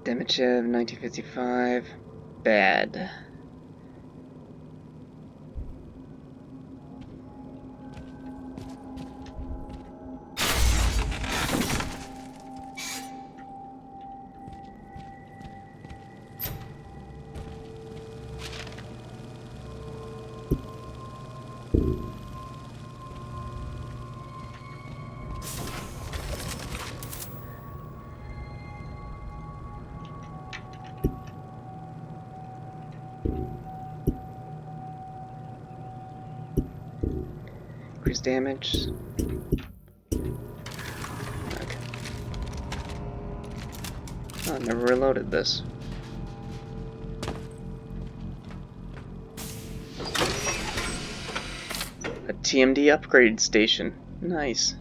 Demichev, 1955. Bad. Increase damage. Okay. Oh, I never reloaded this. A TMD upgrade station. Nice.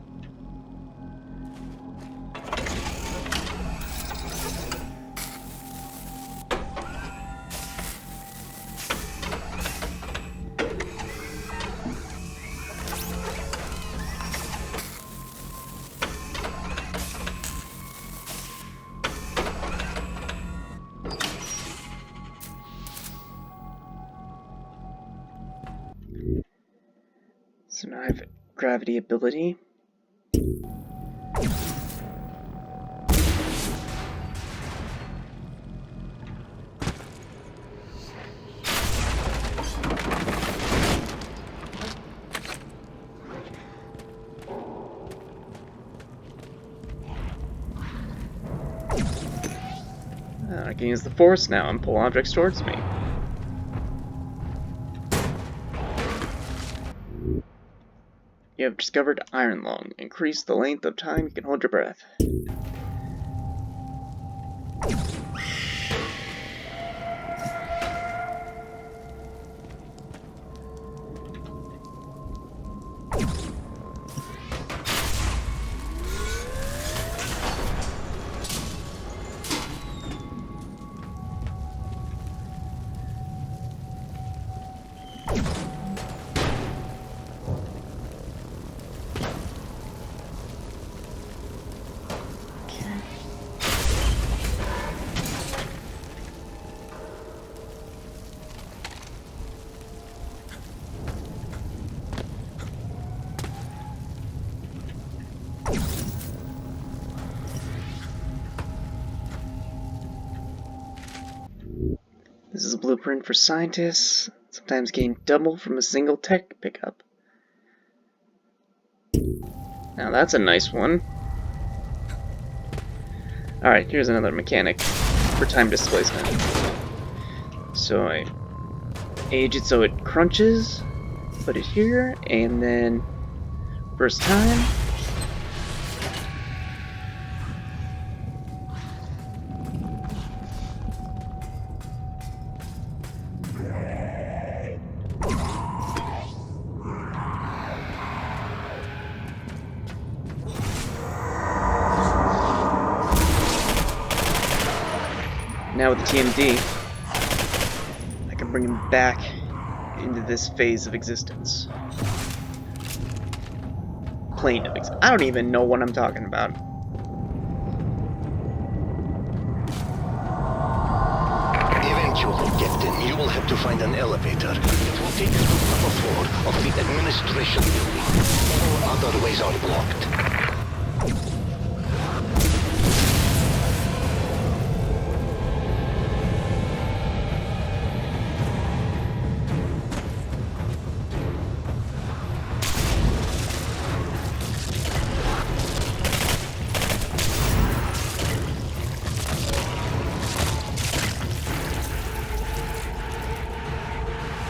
So now I have gravity ability. I can use the force now and pull objects towards me. You have discovered Iron Lung. Increase the length of time you can hold your breath. This is a blueprint for scientists, sometimes gain double from a single tech pickup. Now that's a nice one. Alright, here's another mechanic for time displacement. So I age it so it crunches, put it here, and then first time. Now with the TMD, I can bring him back into this phase of existence. Plane of existence. I don't even know what I'm talking about. Eventually, Captain, you will have to find an elevator. It will take you to the upper floor of the administration building. All other ways are blocked.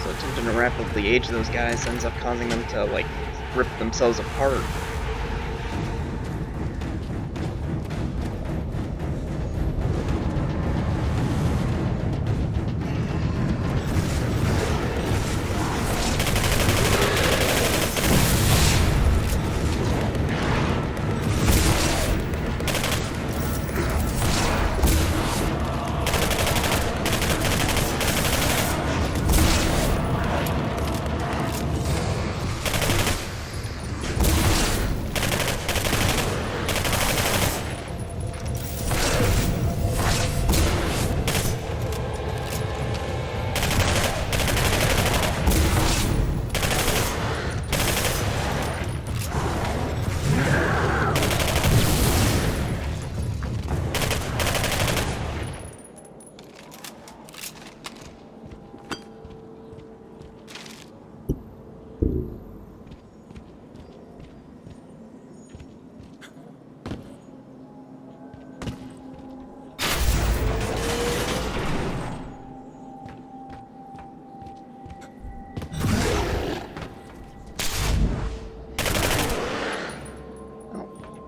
Attempting to rapidly age those guys ends up causing them to, like, rip themselves apart. Oh,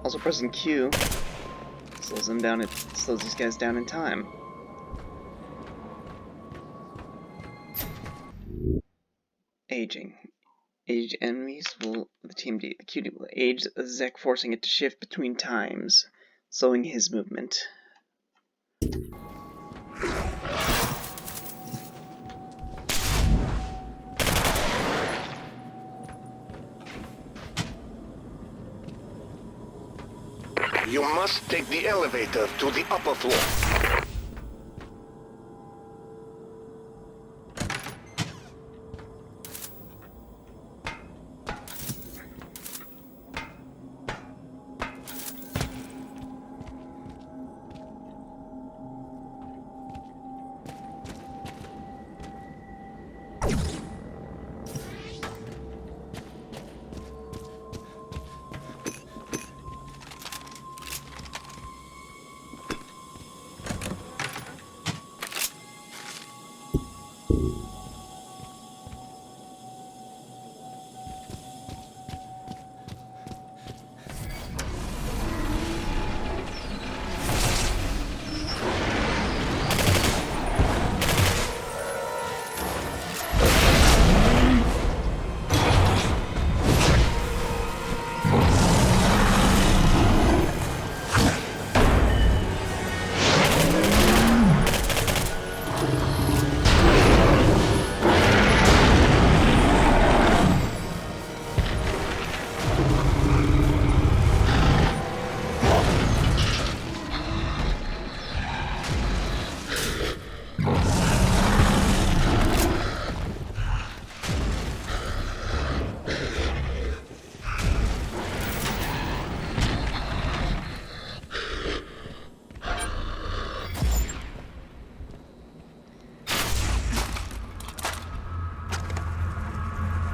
also pressing Q slows them down. It slows these guys down in time. Aging. Aged enemies will the TMD. The QD will age Zek, forcing it to shift between times, slowing his movement. You must take the elevator to the upper floor.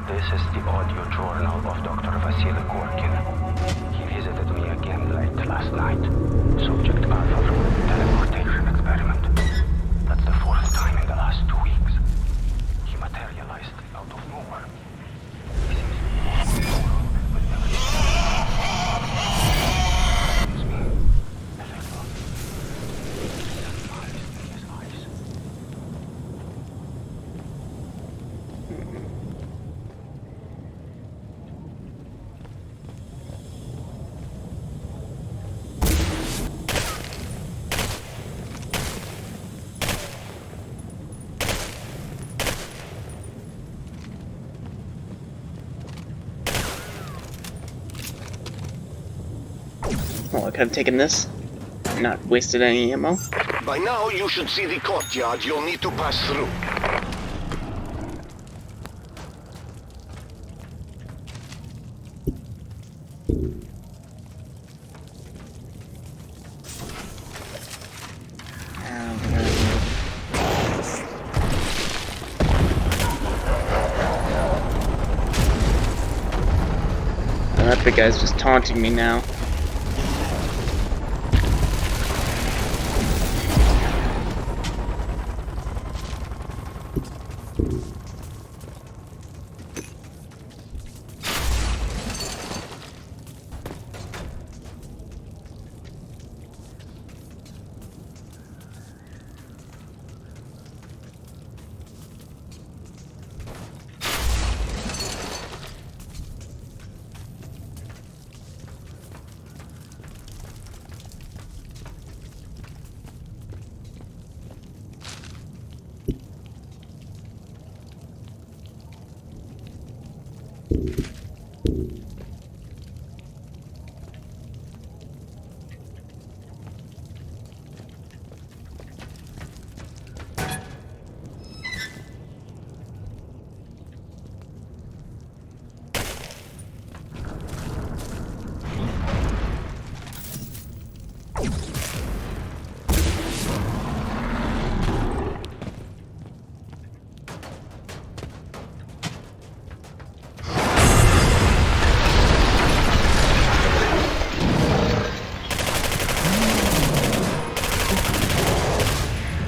This is the audio journal of Dr. Vasily Gorkin. He visited me again late last night. Subject Alpha from teleportation experiment. That's the fourth time in the last 2 weeks. He materialized out of nowhere. He seems to be with everything. It's me. A little. Eyes in his eyes. Well, I could have taken this, not wasted any ammo. By now, you should see the courtyard you'll need to pass through. Oh, that big guy's just taunting me now.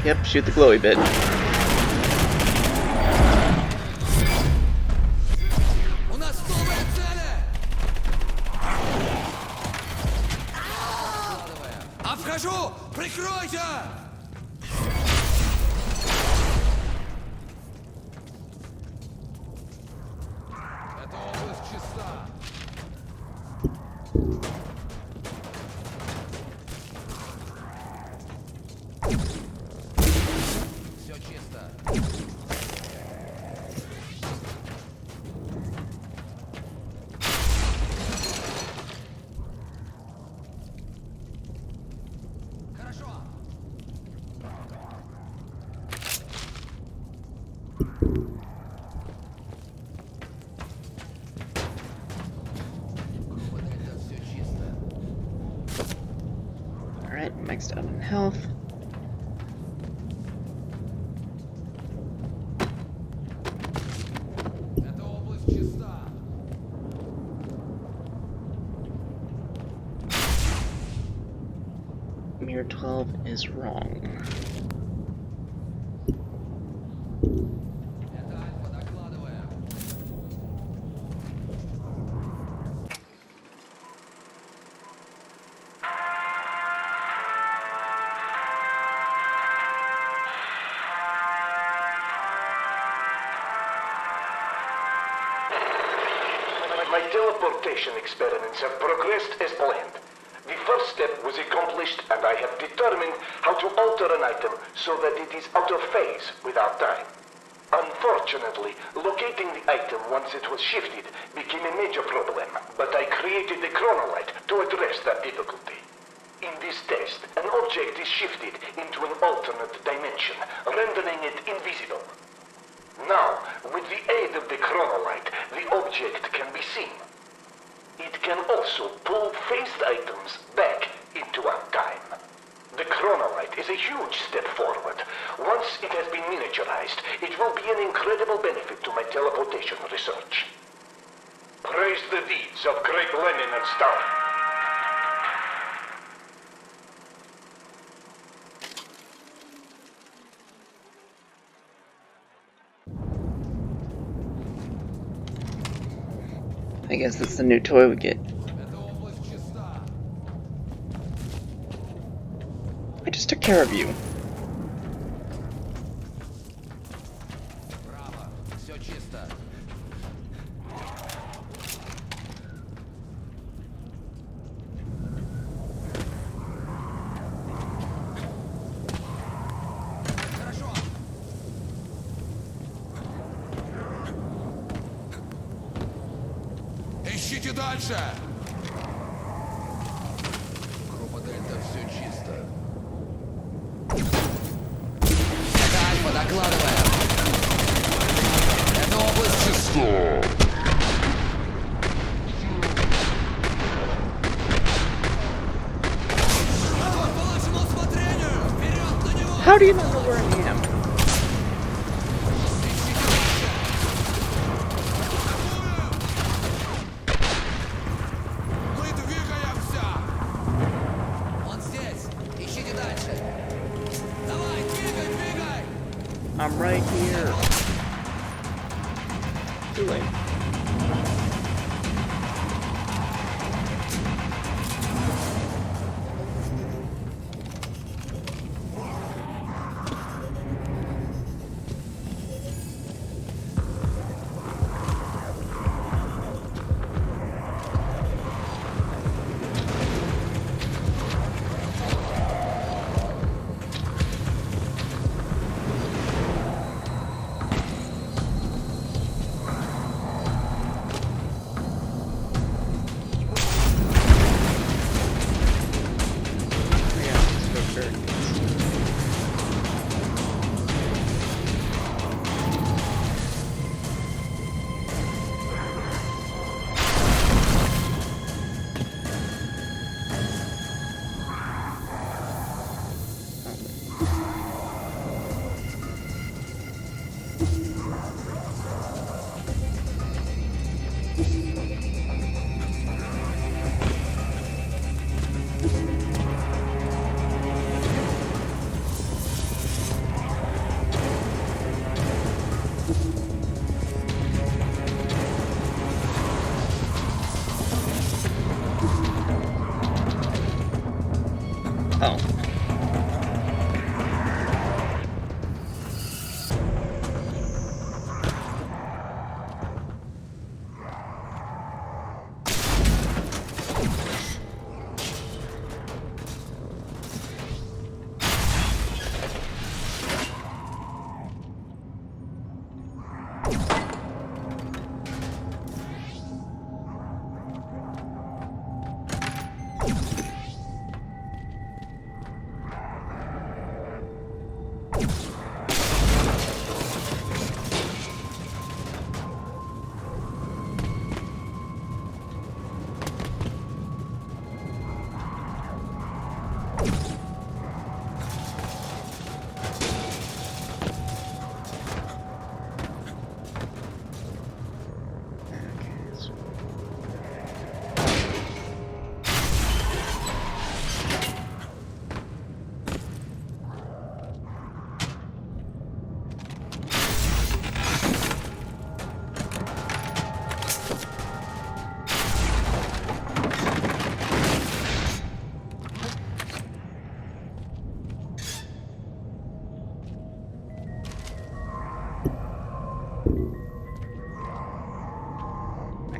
Yep, shoot the glowy bit. Обхожу! Прикройте! Эта область чиста. Все чисто. Хорошо. Это все чисто. Alright, maxed out on health. Эта область чиста. Mirror 12 is wrong. Это Альфа, докладываем. My teleportation experiments have progressed as planned. The first step was accomplished, and I have determined how to alter an item so that it is out of phase without time. Unfortunately, locating the item once it was shifted became a major problem, but I created the chronolite to address that difficulty. In this test, an object is shifted into an alternate dimension, rendering it invisible. Now, with the aid of the chronolite, the object can be seen. It can also pull phased items back into our time. The chronolite is a huge step forward. Once it has been miniaturized, it will be an incredible benefit to my teleportation research. Praise the deeds of great Lenin and Stalin. I guess that's the new toy we get. Эта область чиста. I just took care of you. Браво. Все чисто. Хорошо. Ищите дальше! Группа Дельта, все чисто. Это Альфа, докладываем. Это область чиста. По вашему усмотрению! Вперед на него! How do you know where I am? Мы двигаемся! Он здесь! Ищите дальше! Давай, двигай, двигай! I'm right here. Too late.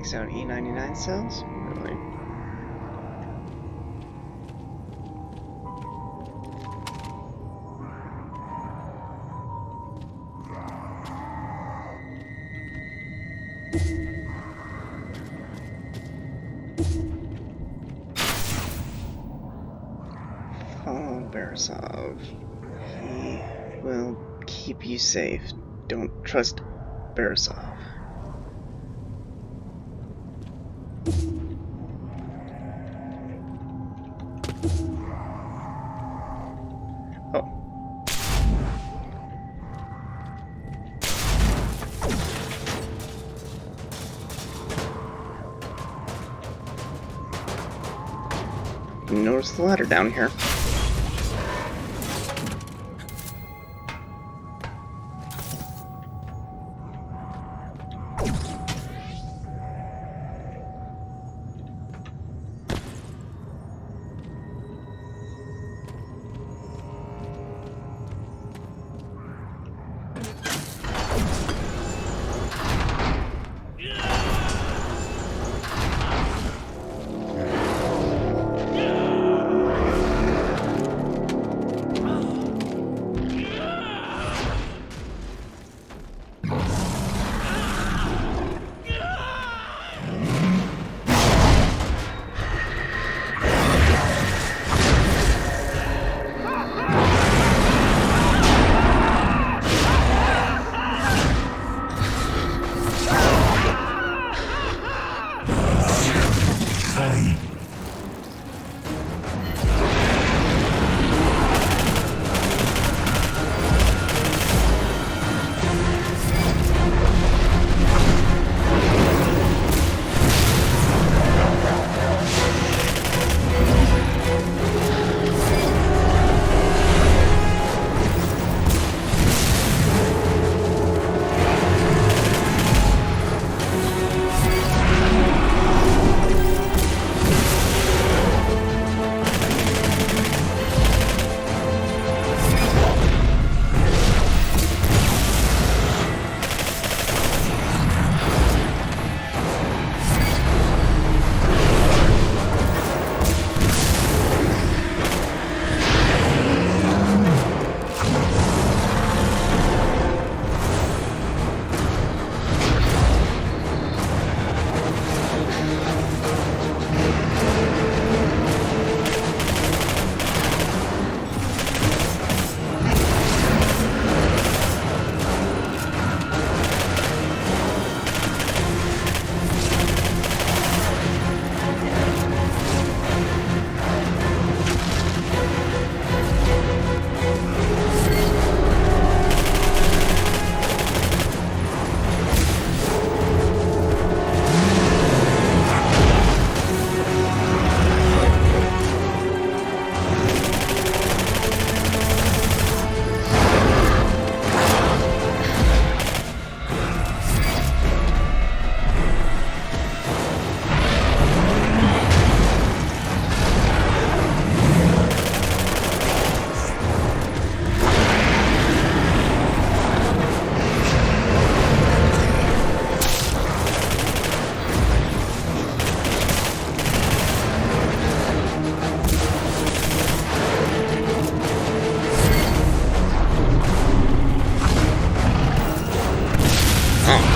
takes out E99 cells? Really? Follow Beresov. He will keep you safe. Don't trust Beresov. Oh. Notice the ladder down here.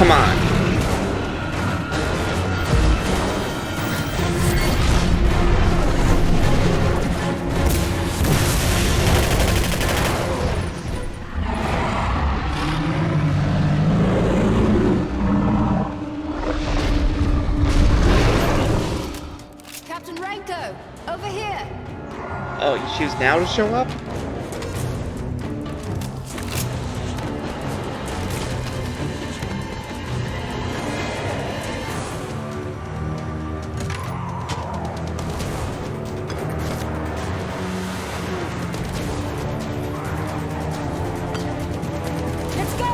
Come on. Captain Renko, over here. Oh, you choose now to show up? Let's go.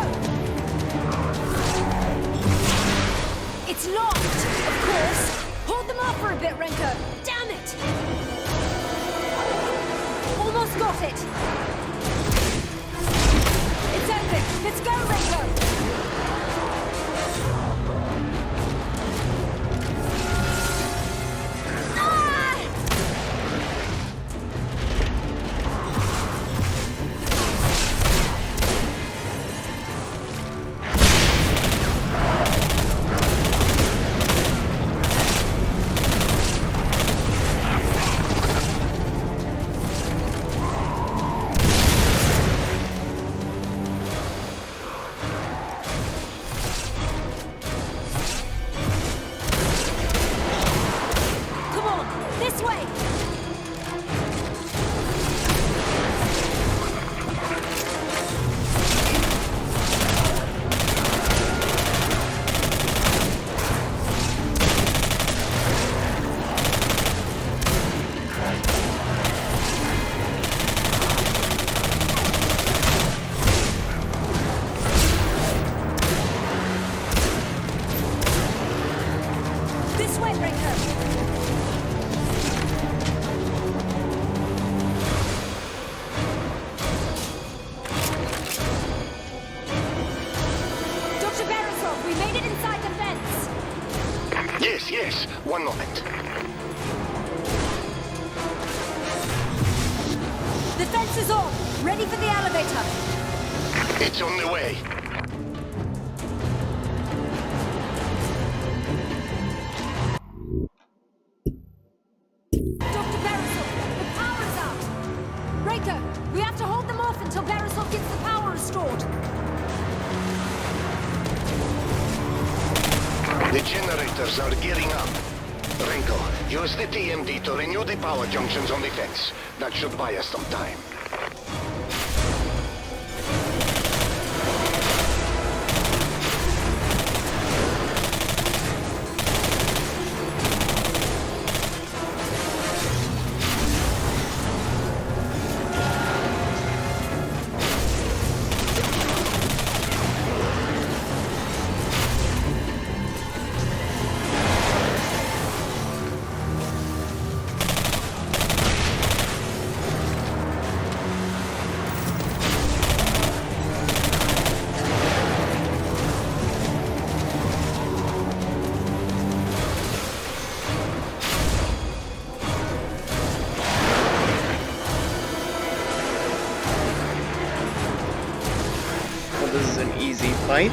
It's locked, of course. Hold them off for a bit, Renko. Damn it! Almost got it. It's open. Let's go, Renko. This way, Renko! Dr. Beresov, we made it inside the fence! Yes, yes. One moment. The fence is on! Ready for the elevator! It's on the way. Dr. Beresov, the power's out! Renko, we have to hold them off until Beresov gets the power restored! The generators are gearing up. Renko, use the TMD to renew the power junctions on the fence. That should buy us some time. Well, this is an easy fight.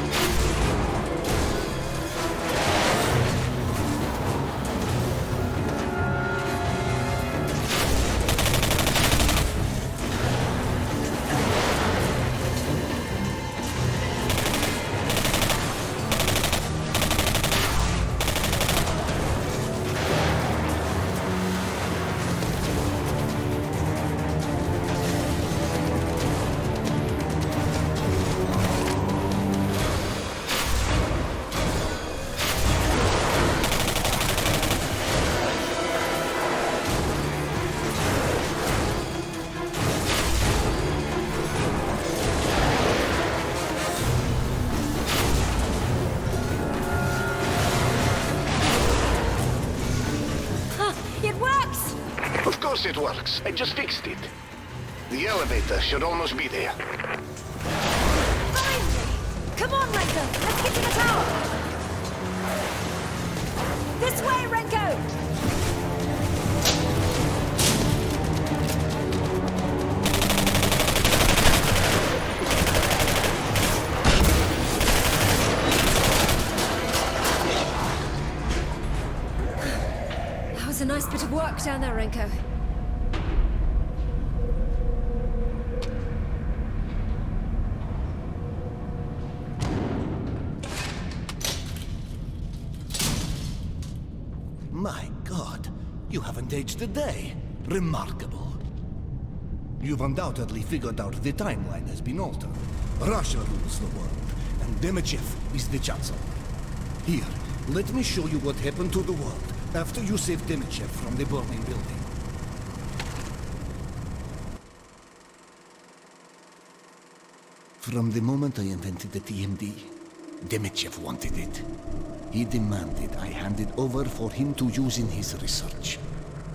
It works! Of course it works. I just fixed it. The elevator should almost be there. Finally! Come on, Renko! Let's get to the tower! This way, Renko! That was a nice bit of work down there, Renko. My God, you haven't aged a day. Remarkable. You've undoubtedly figured out the timeline has been altered. Russia rules the world, and Demichev is the Chancellor. Here, let me show you what happened to the world after you saved Demichev from the burning building. From the moment I invented the TMD, Demichev wanted it. He demanded I hand it over for him to use in his research.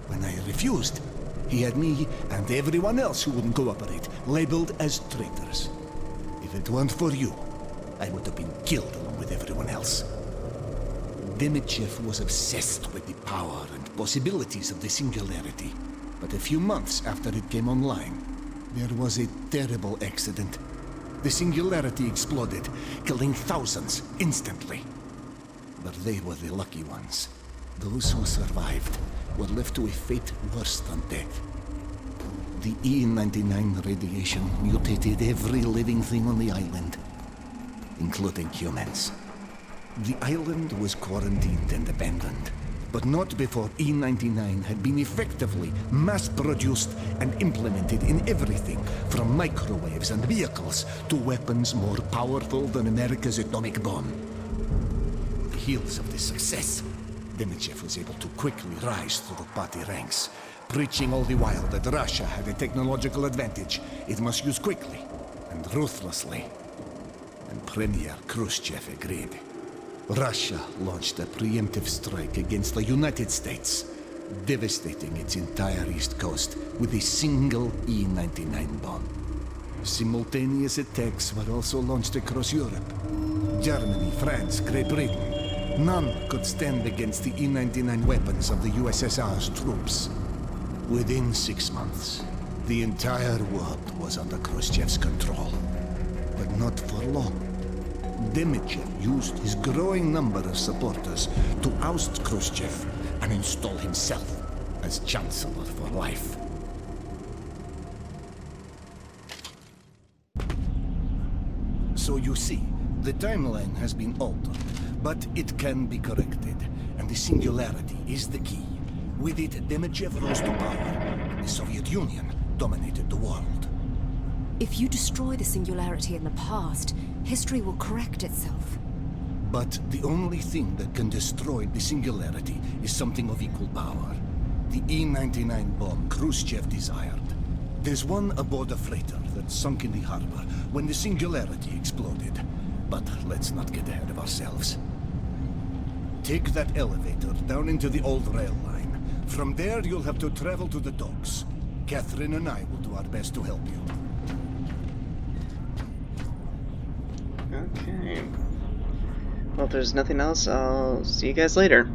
When I refused, he had me and everyone else who wouldn't cooperate labeled as traitors. If it weren't for you, I would have been killed along with everyone else. Demichev was obsessed with the power and possibilities of the Singularity. But a few months after it came online, there was a terrible accident. The Singularity exploded, killing thousands instantly. But they were the lucky ones. Those who survived were left to a fate worse than death. The E-99 radiation mutated every living thing on the island, including humans. The island was quarantined and abandoned, but not before E-99 had been effectively mass-produced and implemented in everything from microwaves and vehicles to weapons more powerful than America's atomic bomb. On the heels of this success, Demichev was able to quickly rise through the party ranks, preaching all the while that Russia had a technological advantage it must use quickly and ruthlessly. And Premier Khrushchev agreed. Russia launched a preemptive strike against the United States, devastating its entire east coast with a single E-99 bomb. Simultaneous attacks were also launched across Europe. Germany, France, Great Britain. None could stand against the E-99 weapons of the USSR's troops. Within 6 months, the entire world was under Khrushchev's control. But not for long. Demichev used his growing number of supporters to oust Khrushchev and install himself as Chancellor for life. So you see, the timeline has been altered, but it can be corrected, and the Singularity is the key. With it, Demichev rose to power. The Soviet Union dominated the world. If you destroy the Singularity in the past, history will correct itself. But the only thing that can destroy the Singularity is something of equal power. The E-99 bomb Khrushchev desired. There's one aboard a freighter that sunk in the harbor when the Singularity exploded. But let's not get ahead of ourselves. Take that elevator down into the old rail line. From there, you'll have to travel to the docks. Catherine and I will do our best to help you. Okay. Well, if there's nothing else, I'll see you guys later.